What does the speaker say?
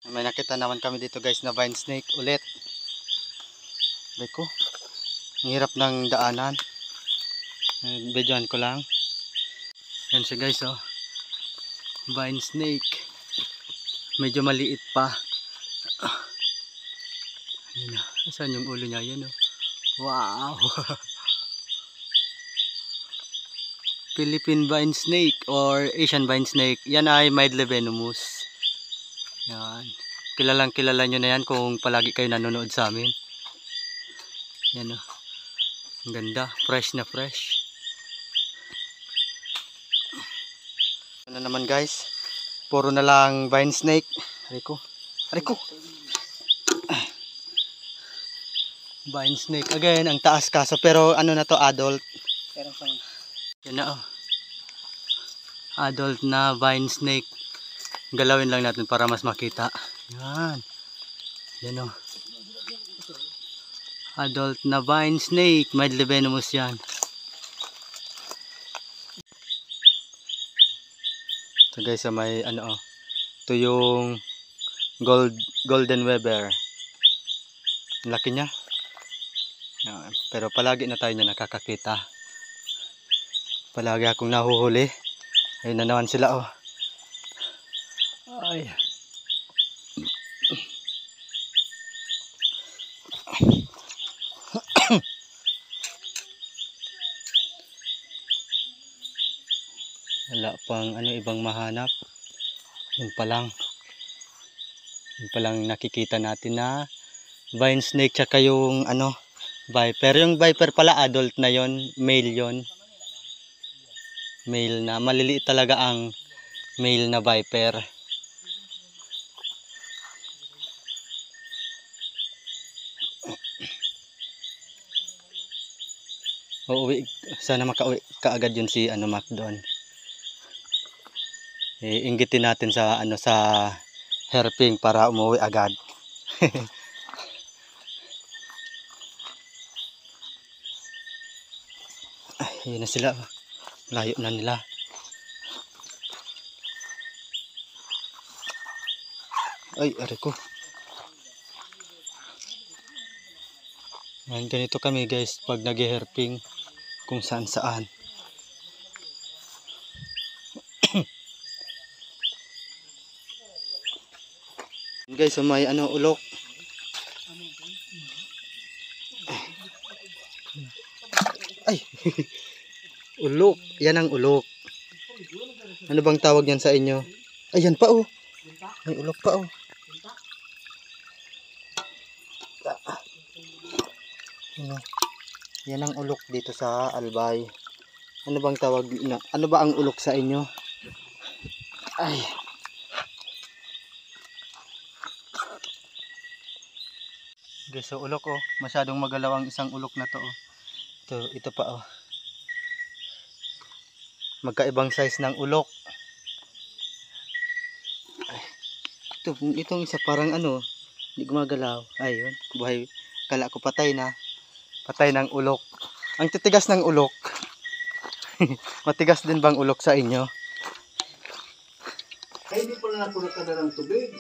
May nakita naman kami dito guys na vine snake ulit. Beko, ang hirap ng daanan. Videoan ko lang. Yan siya guys, oh. Vine snake. Medyo maliit pa. Ayan, oh. Saan yung ulo niya? Yan, oh. Wow. Philippine vine snake or Asian vine snake. Yan ay Meidlevenomous. Yan. Kilalang kilala nyo na yan kung palagi kayo nanonood sa amin. Yan, oh. Ang ganda. Fresh na fresh. Ano naman guys. Puro na lang vine snake. Ariko. Ariko. Vine snake. Again, ang taas kaso. Pero ano na to, adult. Yan na, oh. Adult na vine snake. Galawin lang natin para mas makita. Yan. Yan, oh. Adult na vine snake. Meidlevenomous yan. Ito guys, may ano, oh. Ito yung golden weber. Ang laki niya. Yan. Pero palagi na tayo niya nakakakita. Palagi akong nahuhuli. Ayun na naman sila, oh. Ay. Wala pang ano ibang mahanap. Yun pa lang. Yun pa lang nakikita natin na vine snake tsaka yung ano, viper. Yung viper pala adult na yon, male yon. Male na, maliliit talaga ang male na viper. Uuwi, sana makauwi kaagad yun si ano Mac doon. Inggitin natin sa ano sa herping para umuwi agad. Ay, yun na sila. Layo na nila. Ay, ari ko. Ganito kami guys pag nag-herping kung saan saan. Guys, so may ano ulok. Ay. Ulok, yan ang ulok. Ano bang tawag yan sa inyo? Ayan pa, oh. May ulok pa, oh. Yan ang ulok dito sa Albay. Ano bang tawag na? Ano ba ang ulok sa inyo? Ay. Guys, so ulok, oh. Masyadong magalaw ang isang ulok na to, oh. Ito pa, oh. Magkaibang size ng ulok. Ay. Itong isa parang ano, hindi gumagalaw. Ayun, buhay. Kala ko patay na. Patay ng ulok. Ang titigas ng ulok. Matigas din bang ulok sa inyo? Ay, hindi pala napunod ka na ng tubig.